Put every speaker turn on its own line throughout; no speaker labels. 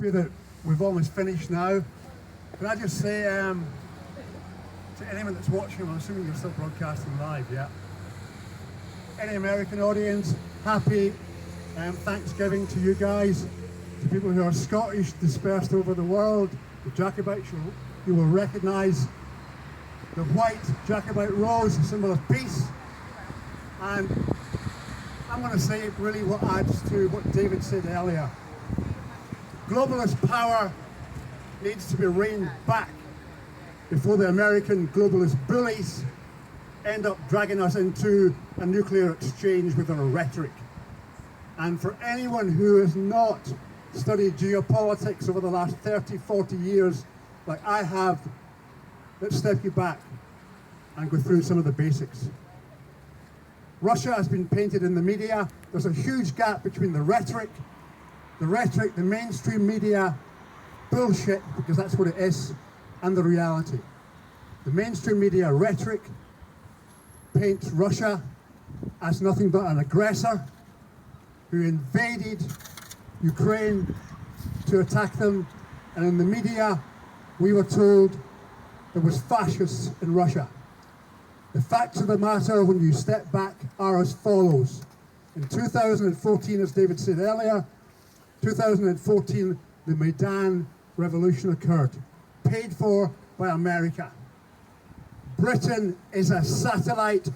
happy that we've almost finished now. Can I just say to anyone that's watching, I'm assuming you're still broadcasting live, yeah? Any American audience, happy Thanksgiving to you guys. To people who are Scottish dispersed over the world, the Jacobites, you will recognise the white Jacobite rose, a symbol of peace. And I'm going to say really what adds to what David said earlier. Globalist power needs to be reined back before the American globalist bullies end up dragging us into a nuclear exchange with their rhetoric. And for anyone who has not studied geopolitics over the last 30, 40 years, like I have, let's step you back and go through some of the basics. Russia has been painted in the media. There's a huge gap between the rhetoric, the mainstream media bullshit, because that's what it is, and the reality. The mainstream media rhetoric paints Russia as nothing but an aggressor who invaded Ukraine to attack them, and in the media we were told there was fascists in Russia. The facts of the matter, when you step back, are as follows. In 2014, as David said earlier, 2014, the Maidan Revolution occurred, paid for by America. Britain is a satellite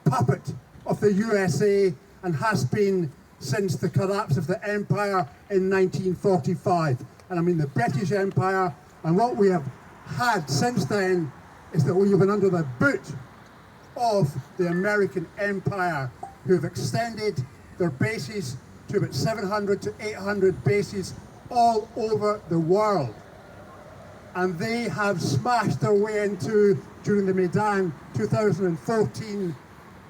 puppet of the USA and has been since the collapse of the empire in 1945. And I mean the British Empire, and what we have had since then is that we have been under the boot of the American Empire, who have extended their bases to about 700 to 800 bases all over the world. And they have smashed their way into, during the Maidan 2014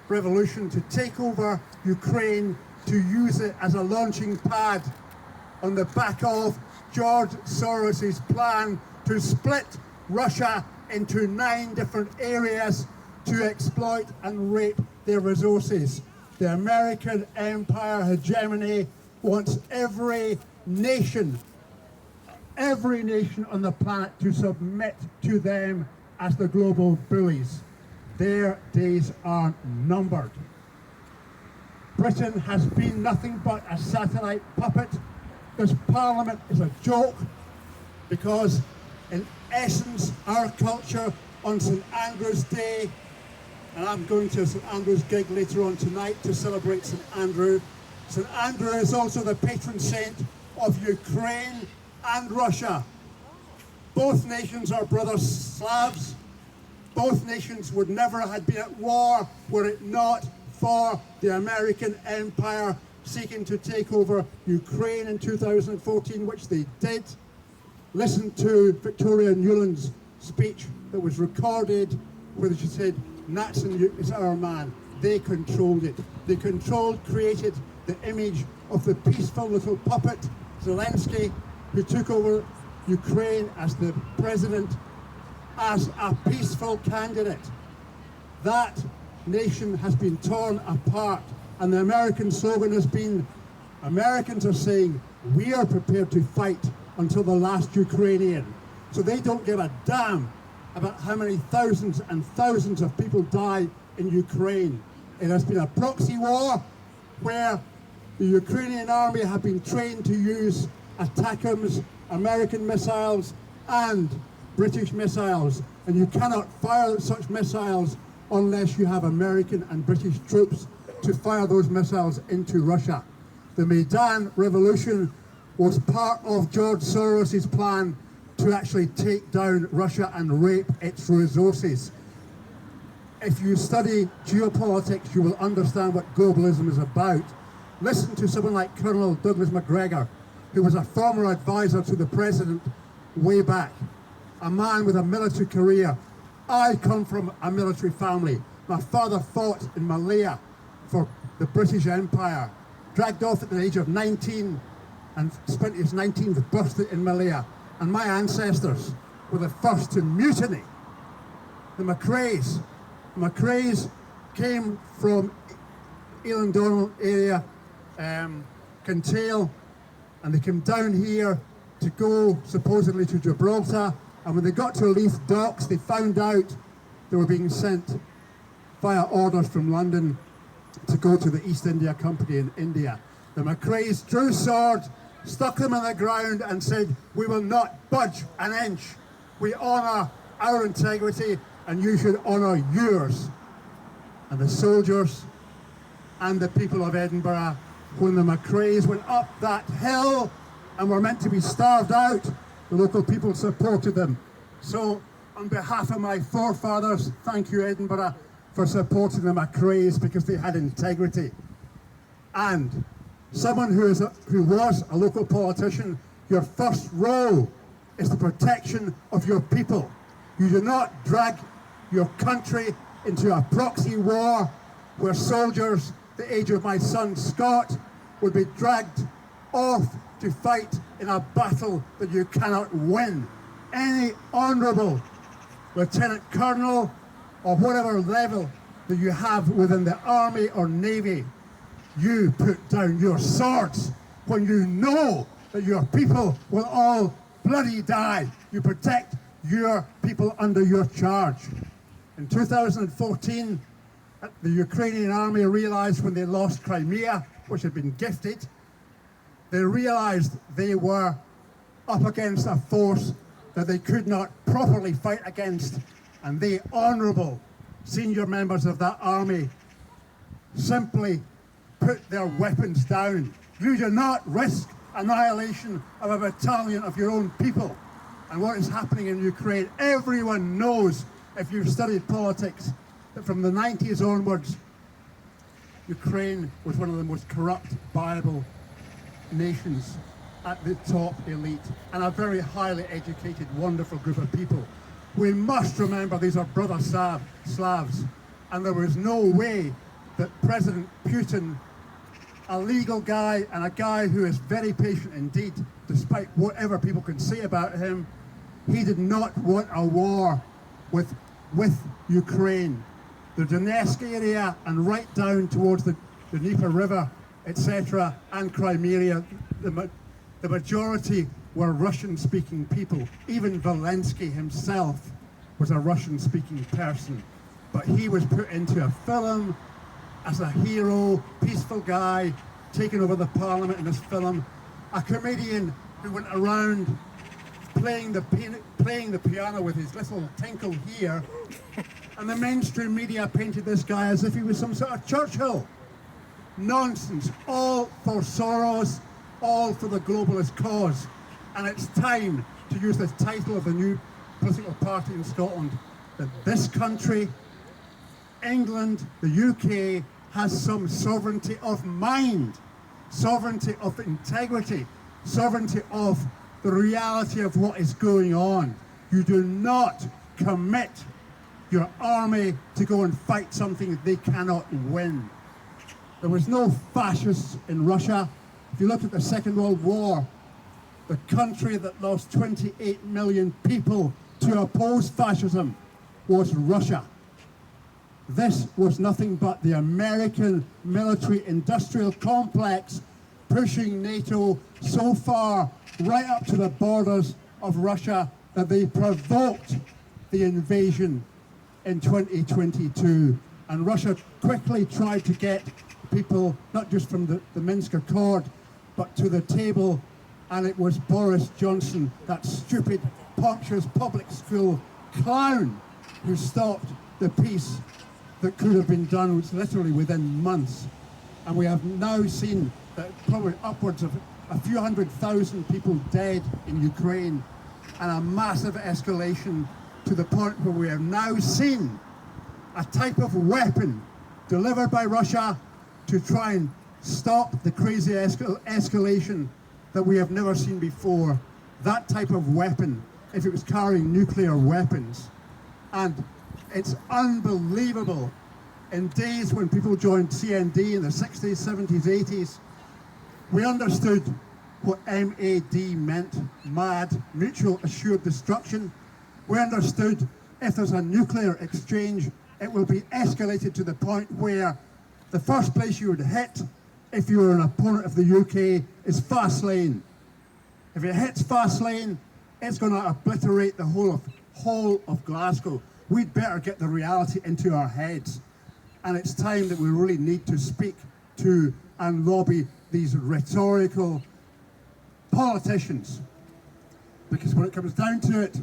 revolution, to take over Ukraine, to use it as a launching pad on the back of George Soros's plan to split Russia into 9 different areas to exploit and rape their resources. The American empire hegemony wants every nation on the planet to submit to them as the global bullies. Their days are numbered. Britain has been nothing but a satellite puppet. This parliament is a joke because, in essence, our culture on St Andrew's Day, and I'm going to a St Andrew's gig later on tonight to celebrate St Andrew. St Andrew is also the patron saint of Ukraine and Russia. Both nations are brother Slavs. Both nations would never have been at war were it not for the American empire seeking to take over Ukraine in 2014, which they did. Listen to Victoria Nuland's speech that was recorded where she said, Natsan is our man. They controlled it. They created the image of the peaceful little puppet, Zelensky, who took over Ukraine as the president, as a peaceful candidate. That nation has been torn apart, and the American slogan has been, Americans are saying, we are prepared to fight until the last Ukrainian. So they don't give a damn about how many thousands and thousands of people die in Ukraine. It has been a proxy war where the Ukrainian army have been trained to use ATACMS, American missiles, and British missiles. And you cannot fire such missiles unless you have American and British troops to fire those missiles into Russia. The Maidan Revolution was part of George Soros's plan to actually take down Russia and rape its resources. If you study geopolitics, you will understand what globalism is about. Listen to someone like Colonel Douglas MacGregor, who was a former advisor to the president way back, a man with a military career. I come from a military family. My father fought in Malaya for the British Empire, dragged off at the age of 19 and spent his 19th birthday in Malaya. And my ancestors were the first to mutiny. The McRaes. The McRaes came from Elandonal area, Kintail, and they came down here to go supposedly to Gibraltar, and when they got to Leith docks, they found out they were being sent via orders from London to go to the East India Company in India. The McRaes drew sword, stuck them in the ground and said, "We will not budge an inch. We honour our integrity and you should honour yours." And the soldiers and the people of Edinburgh, when the McRaes went up that hill and were meant to be starved out, the local people supported them. So on behalf of my forefathers, thank you Edinburgh for supporting the McRaes, because they had integrity. And someone who was a local politician, your first role is the protection of your people. You do not drag your country into a proxy war where soldiers the age of my son Scott would be dragged off to fight in a battle that you cannot win. Any honourable lieutenant colonel or whatever level that you have within the army or navy, you put down your swords when you know that your people will all bloody die. You protect your people under your charge. In 2014, the Ukrainian army realized when they lost Crimea, which had been gifted, they realized they were up against a force that they could not properly fight against, and the honourable senior members of that army simply put their weapons down. You do not risk annihilation of a battalion of your own people. And what is happening in Ukraine, everyone knows, if you've studied politics, that from the 90s onwards, Ukraine was one of the most corrupt, viable nations at the top elite, and a very highly educated, wonderful group of people. We must remember these are brother Slavs, and there was no way that President Putin, a legal guy and a guy who is very patient indeed, despite whatever people can say about him, he did not want a war with Ukraine. The Donetsk area and right down towards the Dnieper River, etc., and Crimea, the majority were Russian-speaking people. Even Zelensky himself was a Russian-speaking person. But he was put into a film as a hero, peaceful guy, taking over the parliament in this film, a comedian who went around playing the piano with his little tinkle here, and the mainstream media painted this guy as if he was some sort of Churchill. Nonsense, all for Soros, all for the globalist cause. And it's time to use the title of the new political party in Scotland, that this country, England, the UK, has some sovereignty of mind, sovereignty of integrity, sovereignty of the reality of what is going on. You do not commit your army to go and fight something they cannot win. There was no fascists in Russia. If you look at the Second World War, the country that lost 28 million people to oppose fascism was Russia. This was nothing but the American military-industrial complex pushing NATO so far right up to the borders of Russia that they provoked the invasion in 2022. And Russia quickly tried to get people, not just from the Minsk Accord, but to the table. And it was Boris Johnson, that stupid, pompous public school clown, who stopped the peace that could have been done literally within months. And we have now seen that probably upwards of a few 100,000 people dead in Ukraine, and a massive escalation to the point where we have now seen a type of weapon delivered by Russia to try and stop the crazy escalation that we have never seen before. That type of weapon, if it was carrying nuclear weapons. And it's unbelievable. In days when people joined CND in the 60s, 70s, 80s, we understood what MAD meant, mad, mutual assured destruction. We understood if there's a nuclear exchange, it will be escalated to the point where the first place you would hit if you were an opponent of the UK is Fastlane. If it hits fast lane, it's going to obliterate the whole of Glasgow. We'd better get the reality into our heads. And it's time that we really need to speak to and lobby these rhetorical politicians. Because when it comes down to it,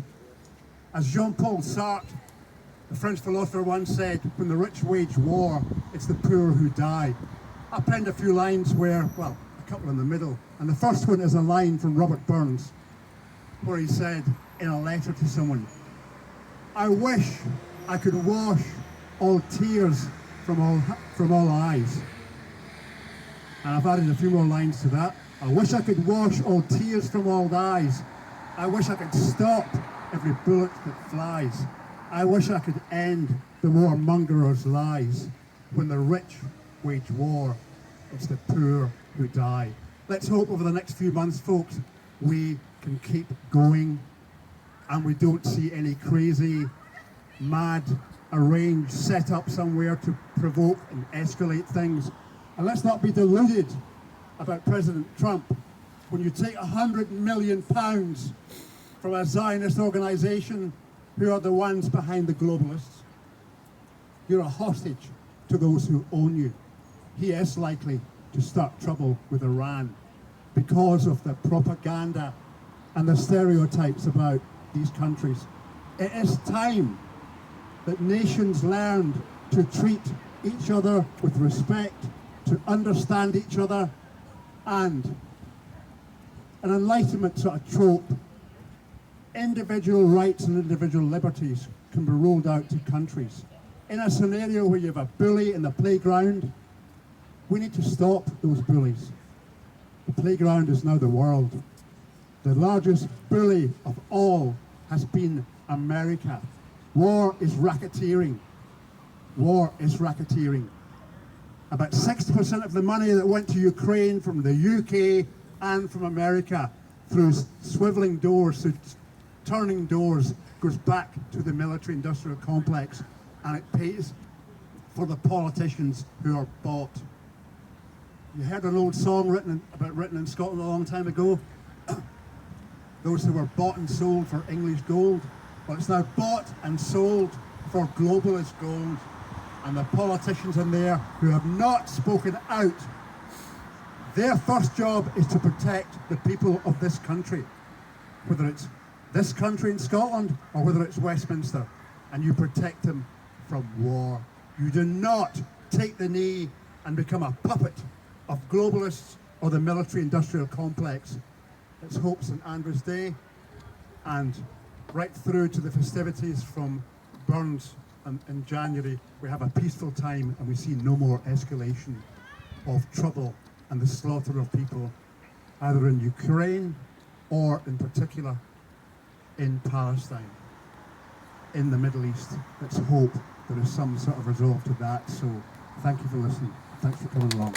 as Jean-Paul Sartre, the French philosopher, once said, when the rich wage war, it's the poor who die. I penned a few lines where, well, a couple in the middle. And the first one is a line from Robert Burns, where he said in a letter to someone, I wish I could wash all tears from all eyes. And I've added a few more lines to that. I wish I could wash all tears from all eyes. I wish I could stop every bullet that flies. I wish I could end the warmongerers' lies. When the rich wage war, it's the poor who die. Let's hope over the next few months, folks, we can keep going and we don't see any crazy, mad, arranged setup somewhere to provoke and escalate things. And let's not be deluded about President Trump. When you take £100 million from a Zionist organization who are the ones behind the globalists, you're a hostage to those who own you. He is likely to start trouble with Iran because of the propaganda and the stereotypes about these countries. It is time that nations learned to treat each other with respect, to understand each other, and an Enlightenment sort of trope. Individual rights and individual liberties can be rolled out to countries. In a scenario where you have a bully in the playground, we need to stop those bullies. The playground is now the world. The largest bully of all has been America. War is racketeering. War is racketeering. About 60% of the money that went to Ukraine from the UK and from America through swiveling doors, through turning doors, goes back to the military-industrial complex, and it pays for the politicians who are bought. You heard an old song written in Scotland a long time ago. Those who were bought and sold for English gold. Well, it's now bought and sold for globalist gold. And the politicians in there who have not spoken out, their first job is to protect the people of this country, whether it's this country in Scotland or whether it's Westminster, and you protect them from war. You do not take the knee and become a puppet of globalists or the military-industrial complex. It's hope St Andrew's Day, and right through to the festivities from Burns in January, we have a peaceful time and we see no more escalation of trouble and the slaughter of people, either in Ukraine or in particular in Palestine, in the Middle East. Let's hope there is some sort of resolve to that. So thank you for listening. Thanks for coming along.